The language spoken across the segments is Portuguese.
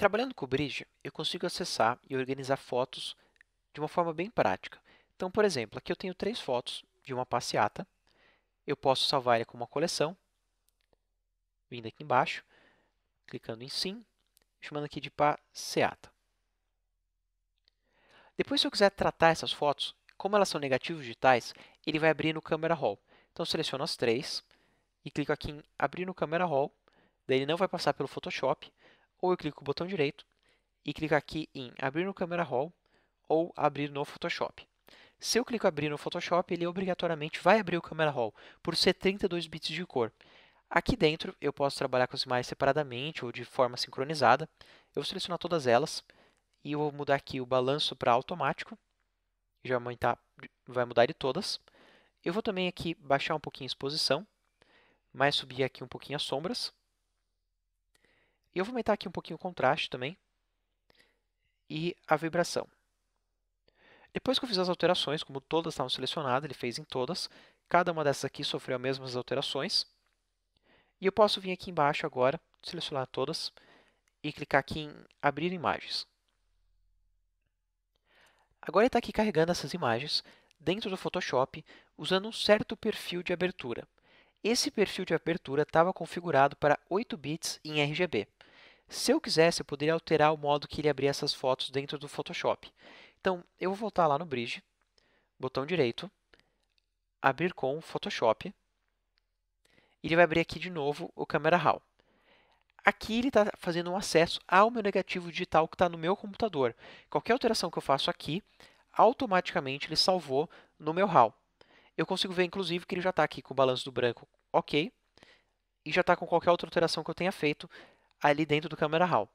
Trabalhando com o Bridge, eu consigo acessar e organizar fotos de uma forma bem prática. Então, por exemplo, aqui eu tenho 3 fotos de uma passeata. Eu posso salvar ele como uma coleção, vindo aqui embaixo, clicando em Sim, chamando aqui de passeata. Depois, se eu quiser tratar essas fotos, como elas são negativos digitais, ele vai abrir no Camera Raw. Então, eu seleciono as 3 e clico aqui em Abrir no Camera Raw. Daí ele não vai passar pelo Photoshop, ou eu clico com o botão direito e clico aqui em Abrir no Camera Raw ou Abrir no Photoshop. Se eu clico em Abrir no Photoshop, ele obrigatoriamente vai abrir o Camera Raw, por ser 32 bits de cor. Aqui dentro, eu posso trabalhar com as imagens separadamente ou de forma sincronizada. Eu vou selecionar todas elas e eu vou mudar aqui o balanço para automático. Já vai mudar de todas. Eu vou também aqui baixar um pouquinho a exposição, mas subir aqui um pouquinho as sombras. E eu vou aumentar aqui um pouquinho o contraste também e a vibração. Depois que eu fiz as alterações, como todas estavam selecionadas, ele fez em todas. Cada uma dessas aqui sofreu as mesmas alterações. E eu posso vir aqui embaixo agora, selecionar todas e clicar aqui em Abrir imagens. Agora ele está aqui carregando essas imagens dentro do Photoshop usando um certo perfil de abertura. Esse perfil de abertura estava configurado para 8 bits em RGB. Se eu quisesse, eu poderia alterar o modo que ele abria essas fotos dentro do Photoshop. Então, eu vou voltar lá no Bridge, botão direito, Abrir com Photoshop, e ele vai abrir aqui de novo o Camera Raw. Aqui ele está fazendo um acesso ao meu negativo digital que está no meu computador. Qualquer alteração que eu faço aqui, automaticamente ele salvou no meu RAW. Eu consigo ver, inclusive, que ele já está aqui com o balanço do branco ok, e já está com qualquer outra alteração que eu tenha feito ali dentro do Camera Raw.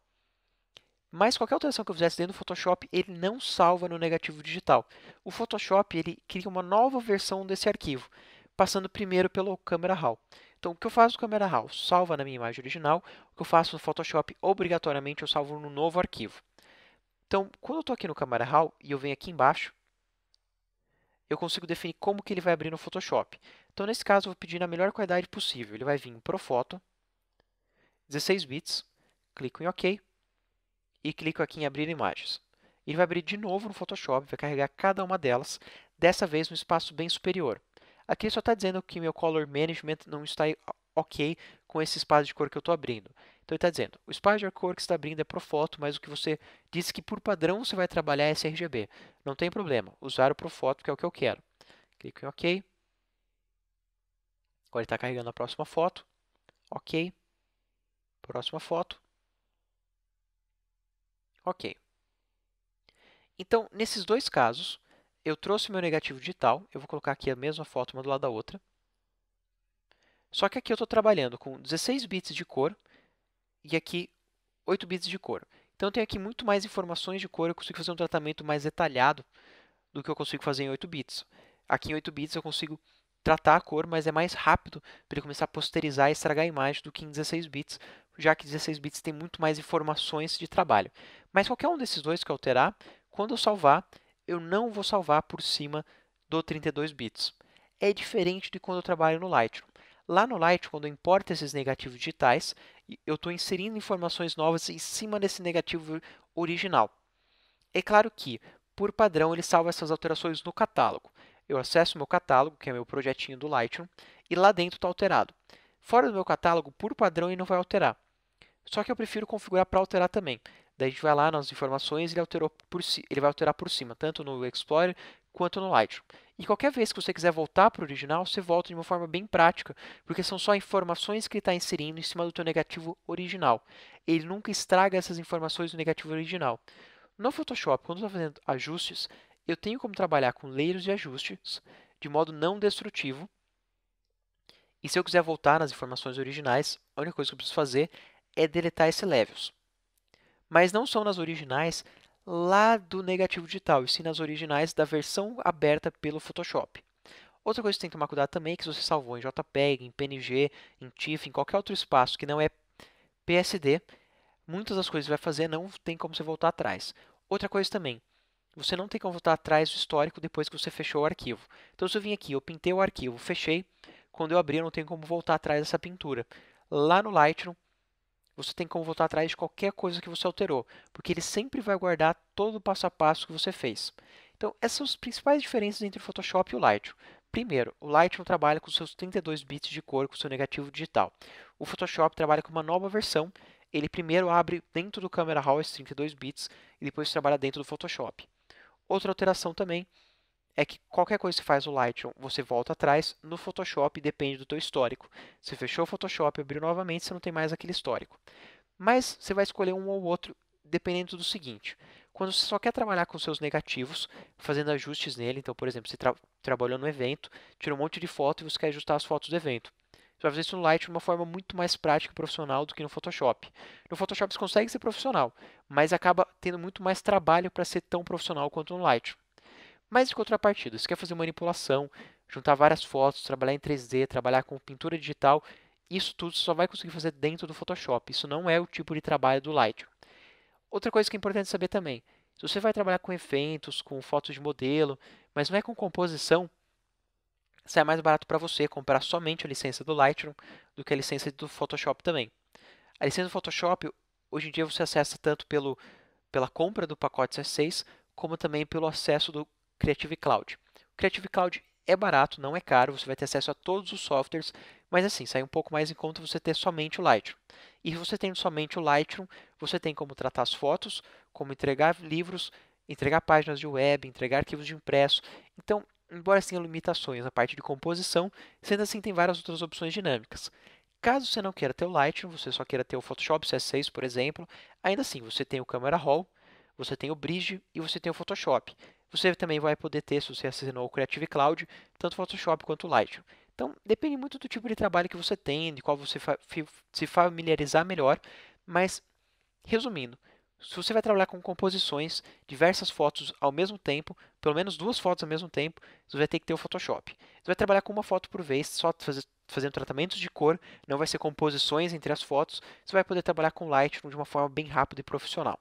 Mas qualquer alteração que eu fizesse dentro do Photoshop, ele não salva no negativo digital. O Photoshop ele cria uma nova versão desse arquivo, passando primeiro pelo Camera Raw. Então, o que eu faço no Camera Raw salva na minha imagem original, o que eu faço no Photoshop, obrigatoriamente, eu salvo no novo arquivo. Então, quando eu estou aqui no Camera Raw e eu venho aqui embaixo, eu consigo definir como que ele vai abrir no Photoshop. Então, nesse caso, eu vou pedir na melhor qualidade possível. Ele vai vir em Profoto, 16 bits, clico em OK e clico aqui em Abrir imagens. Ele vai abrir de novo no Photoshop, vai carregar cada uma delas, dessa vez no espaço bem superior. Aqui ele só está dizendo que meu Color Management não está ok com esse espaço de cor que eu estou abrindo. Então ele está dizendo, o espaço de cor que você está abrindo é Profoto, mas o que você disse que por padrão você vai trabalhar é sRGB. Não tem problema, usar o Profoto que é o que eu quero. Clico em OK. Agora ele está carregando a próxima foto. OK. Próxima foto. OK. Então, nesses dois casos, eu trouxe meu negativo digital. Eu vou colocar aqui a mesma foto uma do lado da outra. Só que aqui eu estou trabalhando com 16 bits de cor e aqui 8 bits de cor. Então, eu tenho aqui muito mais informações de cor. Eu consigo fazer um tratamento mais detalhado do que eu consigo fazer em 8 bits. Aqui em 8 bits eu consigo tratar a cor, mas é mais rápido para ele começar a posterizar e estragar a imagem do que em 16 bits, já que 16 bits tem muito mais informações de trabalho. Mas qualquer um desses dois que eu alterar, quando eu salvar, eu não vou salvar por cima do 32 bits. É diferente de quando eu trabalho no Lightroom. Lá no Lightroom, quando eu importo esses negativos digitais, eu estou inserindo informações novas em cima desse negativo original. É claro que, por padrão, ele salva essas alterações no catálogo. Eu acesso o meu catálogo, que é meu projetinho do Lightroom, e lá dentro está alterado. Fora do meu catálogo, por padrão, ele não vai alterar. Só que eu prefiro configurar para alterar também. Daí a gente vai lá nas informações e ele vai alterar por cima, tanto no Explorer quanto no Lightroom. E qualquer vez que você quiser voltar para o original, você volta de uma forma bem prática, porque são só informações que ele está inserindo em cima do teu negativo original. Ele nunca estraga essas informações do negativo original. No Photoshop, quando eu estou fazendo ajustes, eu tenho como trabalhar com layers de ajustes de modo não destrutivo. E se eu quiser voltar nas informações originais, a única coisa que eu preciso fazer é deletar esse levels. Mas não são nas originais lá do negativo digital, e sim nas originais da versão aberta pelo Photoshop. Outra coisa que você tem que tomar cuidado também é que se você salvou em JPEG, em PNG, em TIFF, em qualquer outro espaço que não é PSD, muitas das coisas que vai fazer não tem como você voltar atrás. Outra coisa também, você não tem como voltar atrás do histórico depois que você fechou o arquivo. Então, se eu vim aqui, eu pintei o arquivo, fechei, quando eu abrir eu não tenho como voltar atrás dessa pintura. Lá no Lightroom, você tem como voltar atrás de qualquer coisa que você alterou, porque ele sempre vai guardar todo o passo a passo que você fez. Então, essas são as principais diferenças entre o Photoshop e o Lightroom. Primeiro, o Lightroom trabalha com seus 32 bits de cor com seu negativo digital. O Photoshop trabalha com uma nova versão. Ele primeiro abre dentro do Camera Raw esses 32 bits e depois trabalha dentro do Photoshop. Outra alteração também é que qualquer coisa que você faz no Lightroom, você volta atrás, no Photoshop depende do teu histórico. Se fechou o Photoshop e abriu novamente, você não tem mais aquele histórico. Mas você vai escolher um ou outro dependendo do seguinte. Quando você só quer trabalhar com seus negativos, fazendo ajustes nele, então, por exemplo, você trabalhou no evento, tirou um monte de foto e você quer ajustar as fotos do evento. Você vai fazer isso no Lightroom de uma forma muito mais prática e profissional do que no Photoshop. No Photoshop você consegue ser profissional, mas acaba tendo muito mais trabalho para ser tão profissional quanto no Lightroom. Mas de contrapartida, você quer fazer manipulação, juntar várias fotos, trabalhar em 3D, trabalhar com pintura digital, isso tudo você só vai conseguir fazer dentro do Photoshop. Isso não é o tipo de trabalho do Lightroom. Outra coisa que é importante saber também, se você vai trabalhar com eventos, com fotos de modelo, mas não é com composição, sai mais barato para você comprar somente a licença do Lightroom do que a licença do Photoshop também. A licença do Photoshop, hoje em dia você acessa tanto pela compra do pacote C6, como também pelo acesso do Creative Cloud. O Creative Cloud é barato, não é caro, você vai ter acesso a todos os softwares, mas assim, sai um pouco mais em conta você ter somente o Lightroom. E se você tem somente o Lightroom, você tem como tratar as fotos, como entregar livros, entregar páginas de web, entregar arquivos de impresso. Então, embora tenha limitações na parte de composição, sendo assim tem várias outras opções dinâmicas. Caso você não queira ter o Lightroom, você só queira ter o Photoshop CS6, por exemplo, ainda assim você tem o Camera Raw, você tem o Bridge e você tem o Photoshop. Você também vai poder ter, se você assinou o Creative Cloud, tanto o Photoshop quanto o Lightroom. Então, depende muito do tipo de trabalho que você tem, de qual você se familiarizar melhor, mas, resumindo, se você vai trabalhar com composições, diversas fotos ao mesmo tempo, pelo menos duas fotos ao mesmo tempo, você vai ter que ter o Photoshop. Você vai trabalhar com uma foto por vez, só fazendo tratamentos de cor, não vai ser composições entre as fotos, você vai poder trabalhar com Lightroom de uma forma bem rápida e profissional.